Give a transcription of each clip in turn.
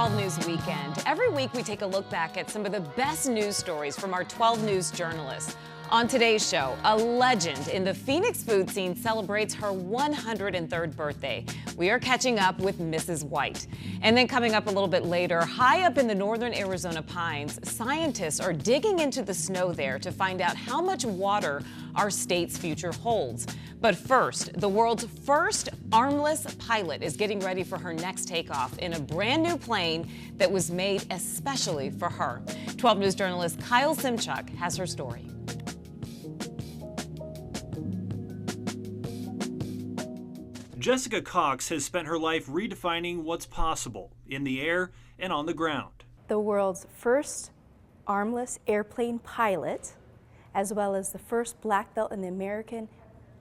12 News Weekend. Every week we take a look back at some of the best news stories from our 12 News journalists. On today's show, a legend in the Phoenix food scene celebrates her 103rd birthday. We are catching up with Mrs. White. And then coming up a little bit later, high up in the northern Arizona pines, scientists are digging into the snow there to find out how much water our state's future holds. But first, the world's first armless pilot is getting ready for her next takeoff in a brand new plane that was made especially for her. 12 News journalist Kyle Simchuk has her story. Jessica Cox has spent her life redefining what's possible in the air and on the ground. The world's first armless airplane pilot, as well as the first black belt in the American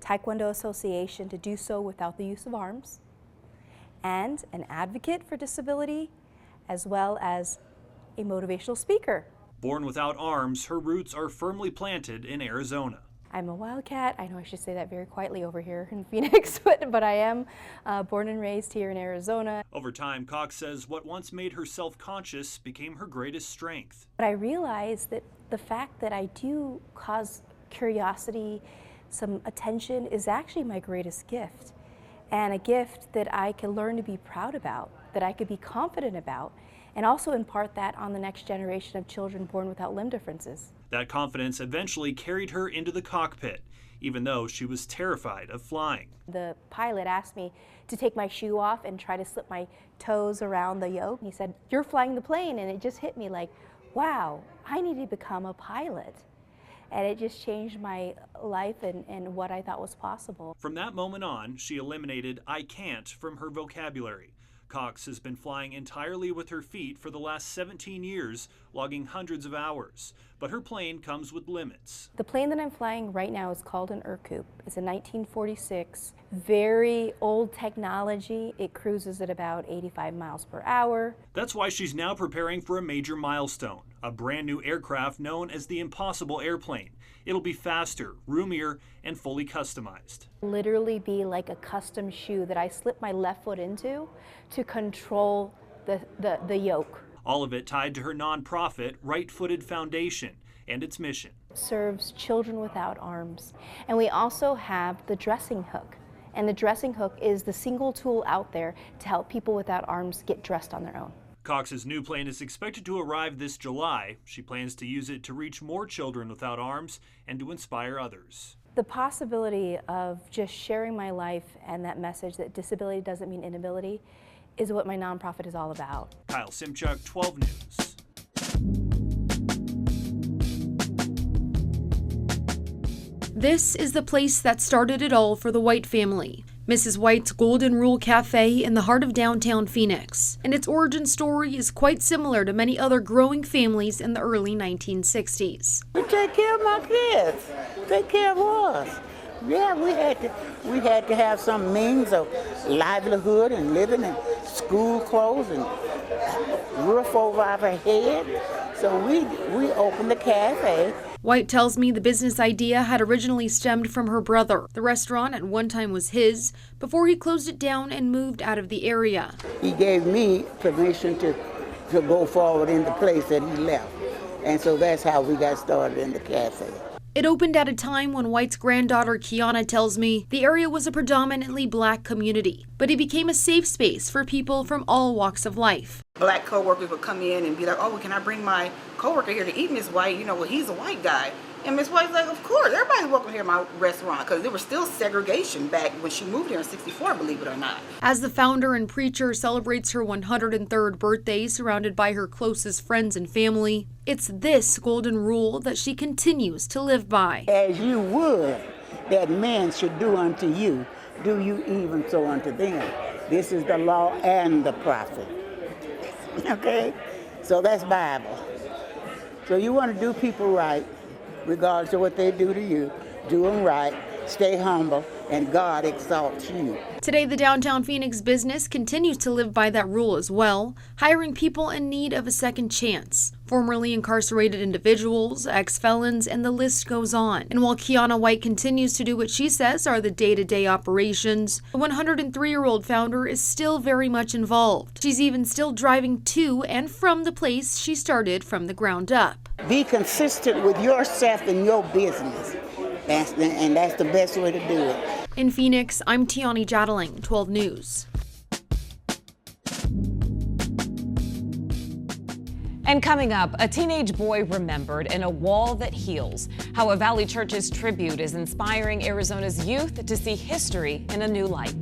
Taekwondo Association to do so without the use of arms, and an advocate for disability, as well as a motivational speaker. Born without arms, her roots are firmly planted in Arizona. I'm a wildcat. I know I should say that very quietly over here in Phoenix, but I am born and raised here in Arizona. Over time, Cox says what once made her self-conscious became her greatest strength. But I realized that the fact that I do cause curiosity, some attention, is actually my greatest gift. And a gift that I can learn to be proud about, that I could be confident about, and also impart that on the next generation of children born without limb differences. That confidence eventually carried her into the cockpit, even though she was terrified of flying. The pilot asked me to take my shoe off and try to slip my toes around the yoke. He said, "You're flying the plane," and it just hit me like, wow, I need to become a pilot. And it just changed my life and what I thought was possible. From that moment on, she eliminated "I can't" from her vocabulary. Cox has been flying entirely with her feet for the last 17 years, logging hundreds of hours. But her plane comes with limits. The plane that I'm flying right now is called an Ercoupe. It's a 1946, very old technology. It cruises at about 85 miles per hour. That's why she's now preparing for a major milestone, a brand new aircraft known as the Impossible Airplane. It'll be faster, roomier, and fully customized. Literally be like a custom shoe that I slip my left foot into to control the yoke. All of it tied to her nonprofit, Right Footed Foundation, and its mission. Serves children without arms. And we also have the dressing hook. And the dressing hook is the single tool out there to help people without arms get dressed on their own. Cox's new plane is expected to arrive this July. She plans to use it to reach more children without arms and to inspire others. The possibility of just sharing my life and that message that disability doesn't mean inability is what my nonprofit is all about. Kyle Simchuk, 12 News. This is the place that started it all for the White family. Mrs. White's Golden Rule Cafe in the heart of downtown Phoenix. And its origin story is quite similar to many other growing families in the early 1960s. We take care of my kids, take care of us. Yeah, we had to have some means of livelihood and living and school clothes and roof over our head. So we opened the cafe. White tells me the business idea had originally stemmed from her brother. The restaurant at one time was his, before he closed it down and moved out of the area. He gave me permission to go forward in the place that he left. And so that's how we got started in the cafe. It opened at a time when White's granddaughter Kiana tells me the area was a predominantly black community, but it became a safe space for people from all walks of life. Black coworkers would come in and be like, "Oh, can I bring my coworker here to eat, Miss White? You know, well, he's a white guy." And Miss White's like, "Of course, everybody's welcome here at my restaurant," because there was still segregation back when she moved here in '64, believe it or not. As the founder and preacher celebrates her 103rd birthday surrounded by her closest friends and family, it's this golden rule that she continues to live by. As you would that men should do unto you, do you even so unto them. This is the law and the prophet. Okay? So that's Bible. So you want to do people right, regardless of what they do to you. Do them right, stay humble, and God exalts you. Today, the downtown Phoenix business continues to live by that rule as well, hiring people in need of a second chance. formerly incarcerated individuals, ex-felons, and the list goes on. And while Kiana White continues to do what she says are the day-to-day operations, the 103-year-old founder is still very much involved. She's even still driving to and from the place she started from the ground up. Be consistent with yourself and your business. That's the best way to do it. In Phoenix, I'm Tiani Jadling, 12 News. And coming up, a teenage boy remembered in a wall that heals. How a Valley Church's tribute is inspiring Arizona's youth to see history in a new light.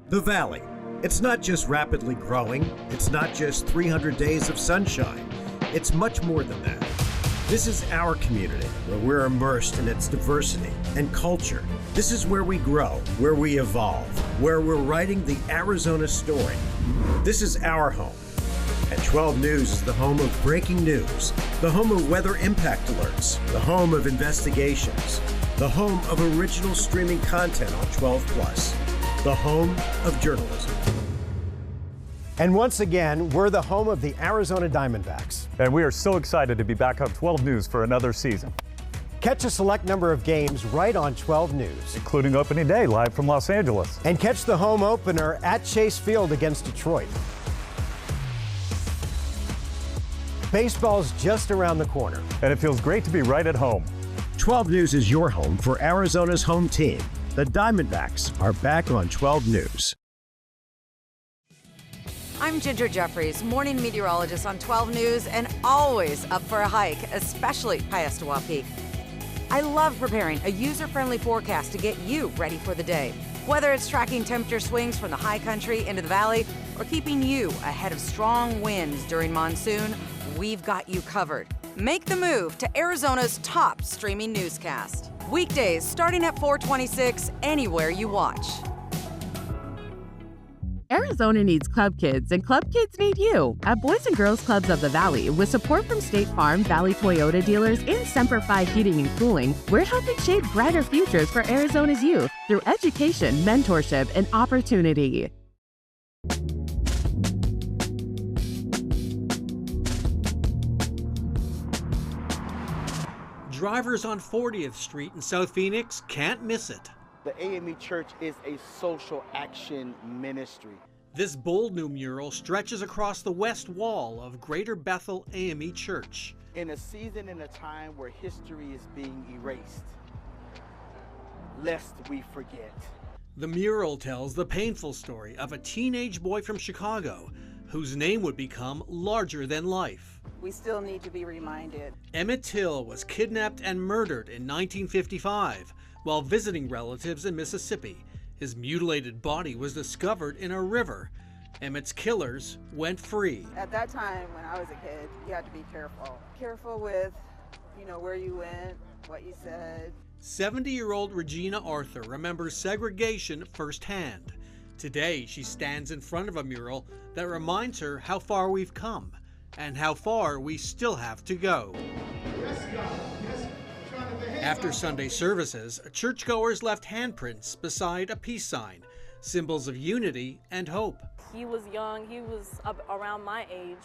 The Valley. It's not just rapidly growing. It's not just 300 days of sunshine. It's much more than that. This is our community, where we're immersed in its diversity and culture. This is where we grow, where we evolve, where we're writing the Arizona story. This is our home. And 12 News is the home of breaking news, the home of weather impact alerts, the home of investigations, the home of original streaming content on 12 Plus, the home of journalism. And once again, we're the home of the Arizona Diamondbacks. And we are so excited to be back on 12 News for another season. Catch a select number of games right on 12 News, including opening day live from Los Angeles. And catch the home opener at Chase Field against Detroit. Baseball's just around the corner. And it feels great to be right at home. 12 News is your home for Arizona's home team. The Diamondbacks are back on 12 News. I'm Ginger Jeffries, morning meteorologist on 12 News, and always up for a hike, especially high Estawa Peak. I love preparing a user-friendly forecast to get you ready for the day. Whether it's tracking temperature swings from the high country into the valley or keeping you ahead of strong winds during monsoon, we've got you covered. Make the move to Arizona's top streaming newscast. Weekdays starting at 4:26 anywhere you watch. Arizona needs Club Kids, and Club Kids need you. At Boys and Girls Clubs of the Valley, with support from State Farm, Valley Toyota dealers, and Semper Fi Heating and Cooling, we're helping shape brighter futures for Arizona's youth through education, mentorship, and opportunity. Drivers on 40th Street in South Phoenix can't miss it. The AME Church is a social action ministry. This bold new mural stretches across the west wall of Greater Bethel AME Church. In a season and a time where history is being erased, lest we forget. The mural tells the painful story of a teenage boy from Chicago whose name would become larger than life. We still need to be reminded. Emmett Till was kidnapped and murdered in 1955 while visiting relatives in Mississippi. His mutilated body was discovered in a river. Emmett's killers went free. At that time, when I was a kid, you had to be careful. Careful with, where you went, what you said. 70-year-old Regina Arthur remembers segregation firsthand. Today, she stands in front of a mural that reminds her how far we've come and how far we still have to go. Yes, God. Yes. After Sunday services, churchgoers left handprints beside a peace sign, symbols of unity and hope. He was young, he was around my age,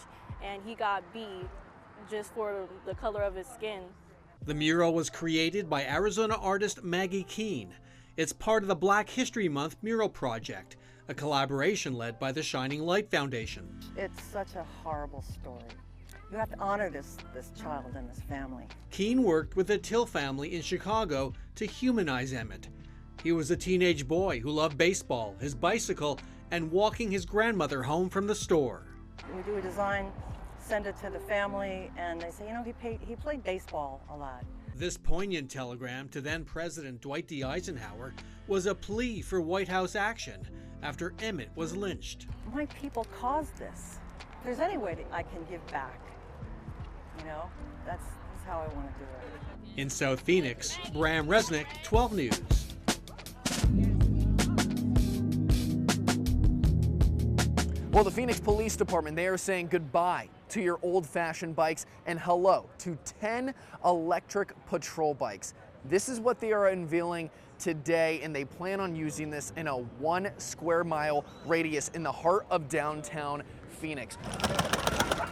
and he got beat just for the color of his skin. The mural was created by Arizona artist Maggie Keene. It's part of the Black History Month mural project, a collaboration led by the Shining Light Foundation. It's such a horrible story. You have to honor this child and this family. Keene worked with the Till family in Chicago to humanize Emmett. He was a teenage boy who loved baseball, his bicycle, and walking his grandmother home from the store. We do a design, send it to the family, and they say, he played baseball a lot. This poignant telegram to then President Dwight D. Eisenhower was a plea for White House action after Emmett was lynched. My people caused this. If there's any way that I can give back, that's how I want to do it. In South Phoenix, Bram Resnick, 12 News. Well, the Phoenix Police Department, they are saying goodbye to your old-fashioned bikes and hello to 10 electric patrol bikes. This is what they are unveiling today, and they plan on using this in a 1 square mile radius in the heart of downtown Phoenix.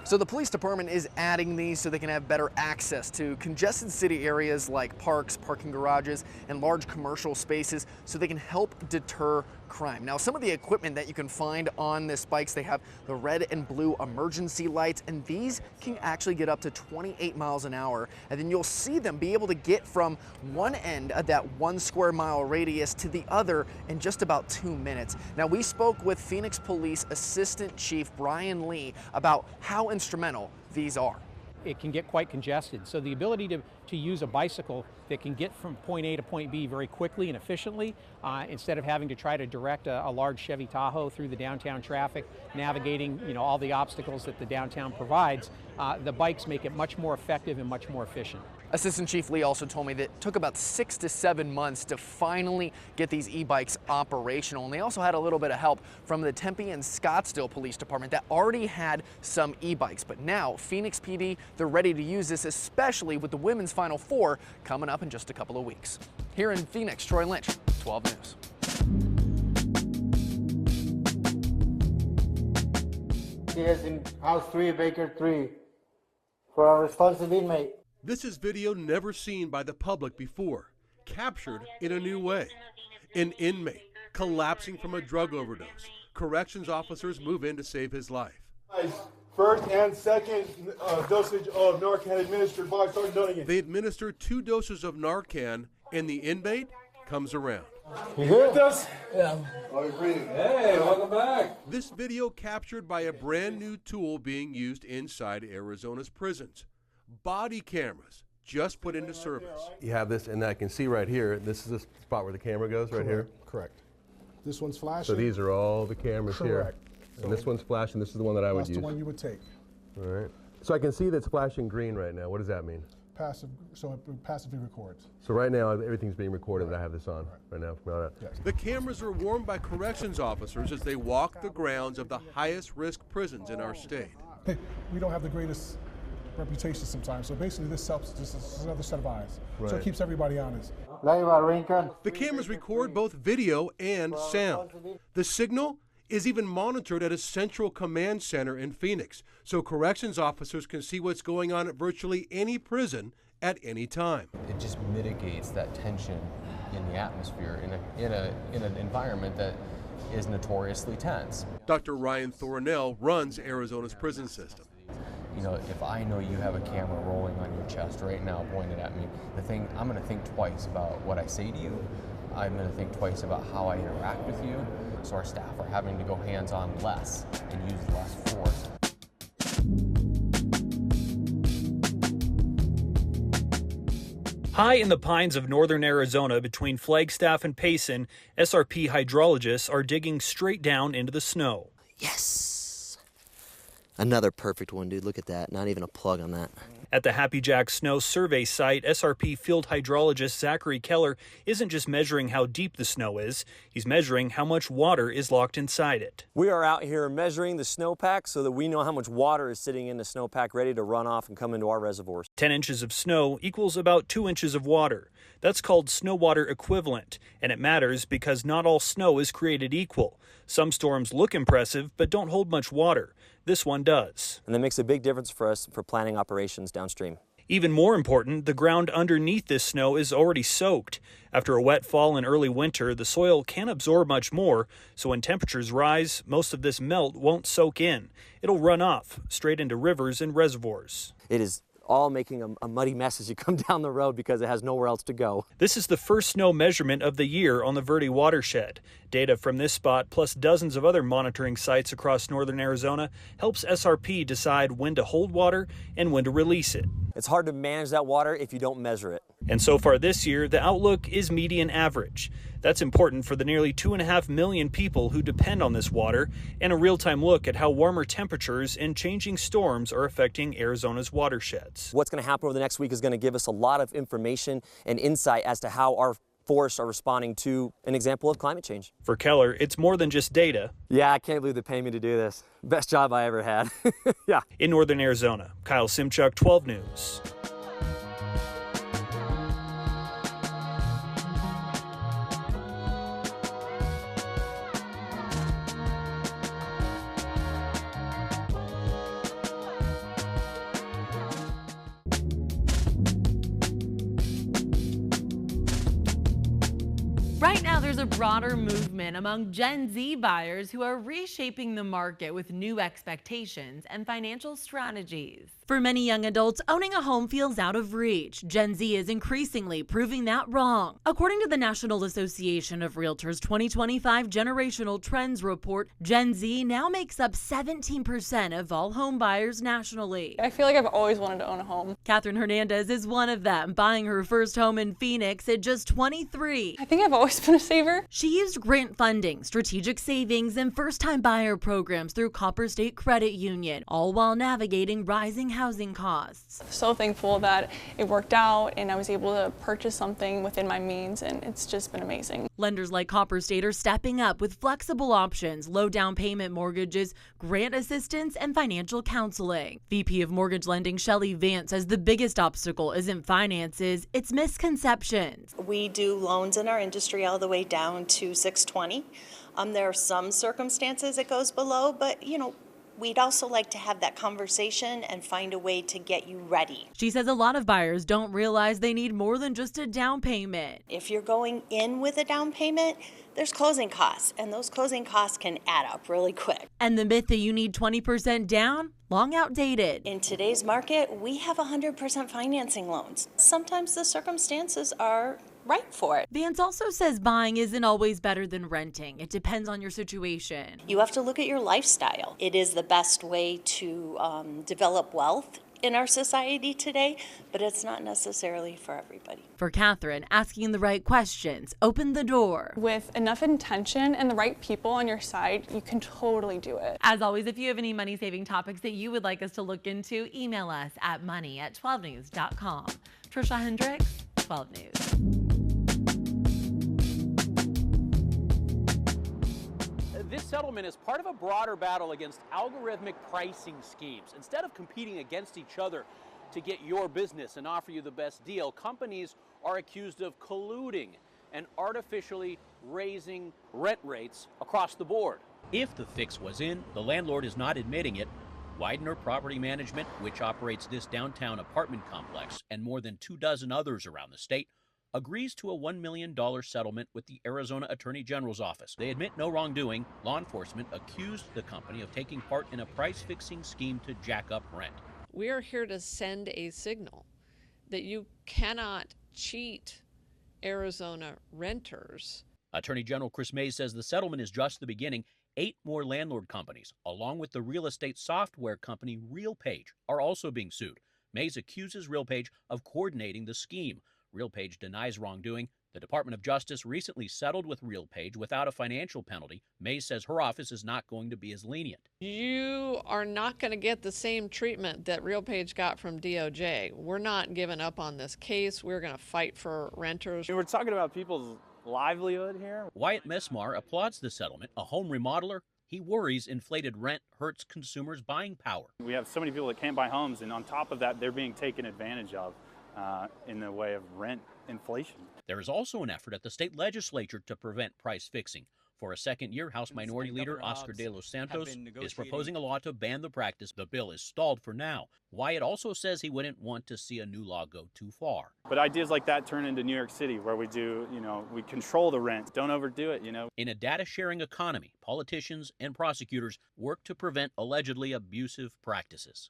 So the police department is adding these so they can have better access to congested city areas like parks, parking garages, and large commercial spaces so they can help deter crime. Now, some of the equipment that you can find on this bikes, they have the red and blue emergency lights, and these can actually get up to 28 miles an hour. And then you'll see them be able to get from one end of that 1 square mile radius to the other in just about 2 minutes. Now, we spoke with Phoenix Police Assistant Chief Brian Lee about how instrumental these are. It can get quite congested. So the ability to use a bicycle that can get from point A to point B very quickly and efficiently, instead of having to try to direct a large Chevy Tahoe through the downtown traffic, navigating all the obstacles that the downtown provides, the bikes make it much more effective and much more efficient. Assistant Chief Lee also told me that it took about 6 to 7 months to finally get these e-bikes operational. And they also had a little bit of help from the Tempe and Scottsdale Police Department that already had some e-bikes. But now Phoenix PD, they're ready to use this, especially with the women's Final Four coming up in just a couple of weeks. Here in Phoenix, Troy Lynch, 12 News. He is in House 3, Baker 3, for our responsive inmate. This is video never seen by the public before, captured in a new way. An inmate collapsing from a drug overdose. Corrections officers move in to save his life. First and second dosage of Narcan administered by Sergeant Dunnigan. They administer 2 doses of Narcan, and the inmate comes around. You here with us? Yeah. Hey, welcome back. This video captured by a brand new tool being used inside Arizona's prisons. Body cameras just put into service. You have this, and I can see right here, this is the spot where the camera goes right here. Correct. This one's flashing. So these are all the cameras Correct. here. And this one's flashing, this is the one that I would use. That's the one you would take. All right. So I can see that's flashing green right now. What does that mean? Passive, so it passively records. So right now, everything's being recorded that I have this on right now. Yes. The cameras are worn by corrections officers as they walk the grounds of the highest risk prisons in our state. We don't have the greatest reputation sometimes, so basically this helps, this is another set of eyes. Right. So it keeps everybody honest. The cameras record both video and sound. The signal is even monitored at a central command center in Phoenix, so corrections officers can see what's going on at virtually any prison at any time. It just mitigates that tension in the atmosphere in an environment that is notoriously tense. Dr. Ryan Thornell runs Arizona's prison system. You know, if I know you have a camera rolling on your chest right now pointed at me, I'm going to think twice about what I say to you. I'm going to think twice about how I interact with you. So our staff are having to go hands-on less and use less force. High in the pines of northern Arizona between Flagstaff and Payson, SRP hydrologists are digging straight down into the snow. Yes! Another perfect one, dude. Look at that. Not even a plug on that. At the Happy Jack Snow Survey site, SRP field hydrologist Zachary Keller isn't just measuring how deep the snow is, he's measuring how much water is locked inside it. We are out here measuring the snowpack so that we know how much water is sitting in the snowpack ready to run off and come into our reservoirs. 10 inches of snow equals about 2 inches of water. That's called snow water equivalent, and it matters because not all snow is created equal. Some storms look impressive but don't hold much water. This one does. And that makes a big difference for us for planning operations downstream. Even more important, the ground underneath this snow is already soaked. After a wet fall and early winter, the soil can't absorb much more, so when temperatures rise, most of this melt won't soak in. It'll run off, straight into rivers and reservoirs. It is all making a muddy mess as you come down the road because it has nowhere else to go. This is the first snow measurement of the year on the Verde watershed. Data from this spot, plus dozens of other monitoring sites across northern Arizona, helps SRP decide when to hold water and when to release it. It's hard to manage that water if you don't measure it. And so far this year, the outlook is median average. That's important for the nearly 2.5 million people who depend on this water, and a real-time look at how warmer temperatures and changing storms are affecting Arizona's watersheds. What's going to happen over the next week is going to give us a lot of information and insight as to how our forests are responding to an example of climate change. For Keller, it's more than just data. Yeah, I can't believe they pay me to do this. Best job I ever had. Yeah. In northern Arizona, Kyle Simchuk, 12 News. Right now, there's a broader movement among Gen Z buyers who are reshaping the market with new expectations and financial strategies. For many young adults, owning a home feels out of reach. Gen Z is increasingly proving that wrong. According to the National Association of Realtors 2025 Generational Trends Report, Gen Z now makes up 17% of all home buyers nationally. I feel like I've always wanted to own a home. Catherine Hernandez is one of them, buying her first home in Phoenix at just 23. I think I've always been a saver. She used grant funding, strategic savings, and first-time buyer programs through Copper State Credit Union, all while navigating rising housing costs. So thankful that it worked out and I was able to purchase something within my means, and it's just been amazing. Lenders like Copper State are stepping up with flexible options, low down payment mortgages, grant assistance, and financial counseling. VP of Mortgage Lending Shelley Vance says the biggest obstacle isn't finances, it's misconceptions. We do loans in our industry all the way down to 620. There are some circumstances it goes below, but we'd also like to have that conversation and find a way to get you ready. She says a lot of buyers don't realize they need more than just a down payment. If you're going in with a down payment, there's closing costs, and those closing costs can add up really quick. And the myth that you need 20% down? Long outdated. In today's market, we have 100% financing loans. Sometimes the circumstances are right for it. Vance also says buying isn't always better than renting. It depends on your situation. You have to look at your lifestyle. It is the best way to develop wealth in our society today, but it's not necessarily for everybody. For Catherine, asking the right questions opened the door. With enough intention and the right people on your side, you can totally do it. As always, if you have any money-saving topics that you would like us to look into, email us at money@12news.com. Trisha Hendricks, 12 News. This settlement is part of a broader battle against algorithmic pricing schemes. Instead of competing against each other to get your business and offer you the best deal, companies are accused of colluding and artificially raising rent rates across the board. If the fix was in, the landlord is not admitting it. Widener Property Management, which operates this downtown apartment complex and more than 24 others around the state, agrees to a $1 million settlement with the Arizona Attorney General's office. They admit no wrongdoing. Law enforcement accused the company of taking part in a price-fixing scheme to jack up rent. We are here to send a signal that you cannot cheat Arizona renters. Attorney General Chris Mays says the settlement is just the beginning. 8 more landlord companies, along with the real estate software company RealPage, are also being sued. Mays accuses RealPage of coordinating the scheme. RealPage denies wrongdoing. The Department of Justice recently settled with RealPage without a financial penalty. Mays says her office is not going to be as lenient. You are not going to get the same treatment that RealPage got from DOJ. We're not giving up on this case. We're going to fight for renters. We're talking about people's livelihood here. Wyatt Mesmar applauds the settlement. A home remodeler, he worries inflated rent hurts consumers' buying power. We have so many people that can't buy homes, and on top of that, they're being taken advantage of in the way of rent inflation. There is also an effort at the state legislature to prevent price fixing. For a second year, House Minority Leader Oscar De Los Santos is proposing a law to ban the practice. The bill is stalled for now. Wyatt also says he wouldn't want to see a new law go too far. But ideas like that turn into New York City, where we do, we control the rent. Don't overdo it, In a data-sharing economy, politicians and prosecutors work to prevent allegedly abusive practices.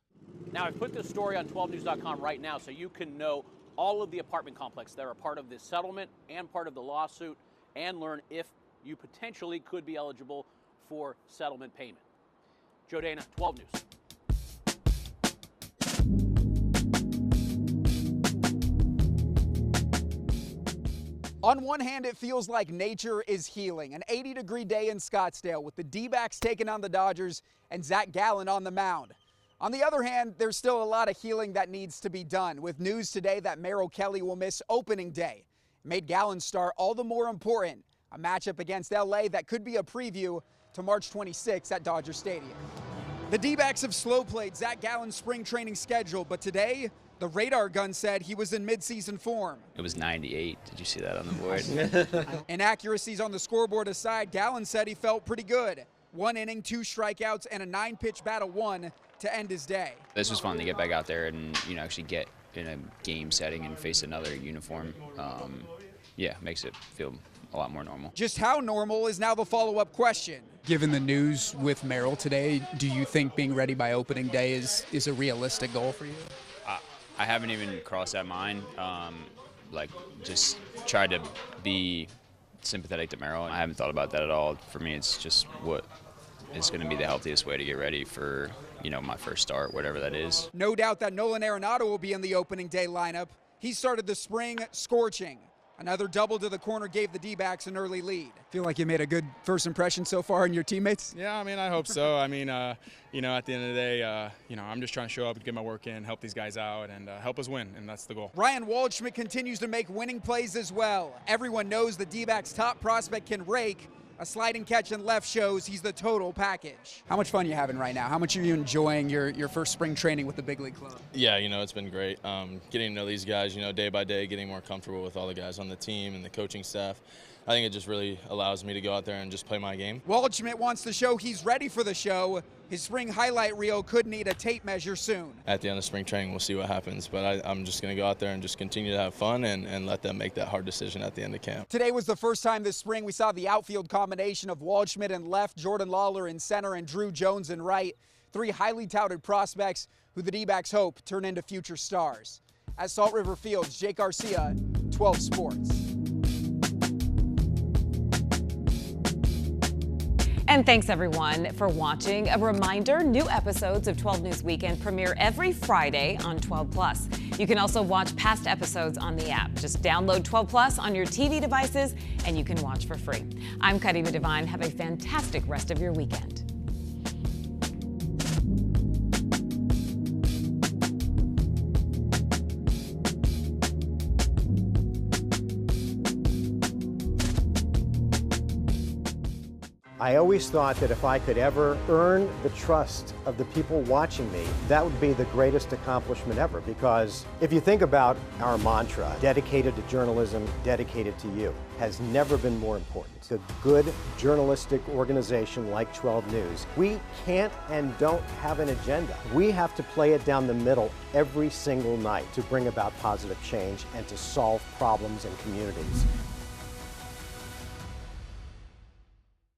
Now, I've put this story on 12news.com right now so you can know all of the apartment complexes that are part of this settlement and part of the lawsuit, and learn if you potentially could be eligible for settlement payment. Joe Dana, 12 News. On one hand, it feels like nature is healing. An 80-degree day in Scottsdale with the D-backs taking on the Dodgers and Zach Gallen on the mound. On the other hand, there's still a lot of healing that needs to be done, with news today that Merrill Kelly will miss opening day. It made Gallen's start all the more important. A matchup against LA that could be a preview to March 26 at Dodger Stadium. The D-backs have slow-played Zach Gallen's spring training schedule, but today, the radar gun said he was in midseason form. It was 98. Did you see that on the board? Inaccuracies on the scoreboard aside, Gallen said he felt pretty good. 1 inning, 2 strikeouts, and a 9-pitch battle 1 to end his day. This was fun to get back out there and actually get in a game setting and face another uniform. Yeah, makes it feel a lot more normal. Just how normal is now the follow-up question. Given the news with Merrill today, do you think being ready by opening day is a realistic goal for you? I haven't even crossed that mind. Like, just try to be sympathetic to Merrill. I haven't thought about that at all. For me, it's just what is going to be the healthiest way to get ready for, you know, my first start, whatever that is. No doubt that Nolan Arenado will be in the opening day lineup. He started the spring scorching. Another double to the corner gave the D-backs an early lead. Feel like you made a good first impression so far in your teammates? Yeah, I mean, I hope so. I mean, you know, at the end of the day, you know, I'm just trying to show up and get my work in, help these guys out, and help us win, and that's the goal. Ryan Waldschmidt continues to make winning plays as well. Everyone knows the D-backs' top prospect can rake. A sliding catch and left shows he's the total package. How much fun are you having right now? How much are you enjoying your first spring training with the big league club? Yeah, you know, it's been great. Getting to know these guys, you know, day by day, getting more comfortable with all the guys on the team and the coaching staff. I think it just really allows me to go out there and just play my game. Waldschmidt wants to show he's ready for the show. His spring highlight reel could need a tape measure soon. At the end of spring training, we'll see what happens, but I'm just going to go out there and just continue to have fun and let them make that hard decision at the end of camp. Today was the first time this spring we saw the outfield combination of Waldschmidt in left, Jordan Lawler in center, and Drew Jones in right. Three highly touted prospects who the D-backs hope turn into future stars. At Salt River Fields, Jake Garcia, 12 Sports. And thanks everyone for watching. A reminder, new episodes of 12 News Weekend premiere every Friday on 12 Plus. You can also watch past episodes on the app. Just download 12 Plus on your TV devices and you can watch for free. I'm Karima Devine. Have a fantastic rest of your weekend. I always thought that if I could ever earn the trust of the people watching me, that would be the greatest accomplishment ever. Because if you think about our mantra, dedicated to journalism, dedicated to you, has never been more important. A good journalistic organization like 12 News, we can't and don't have an agenda. We have to play it down the middle every single night to bring about positive change and to solve problems in communities.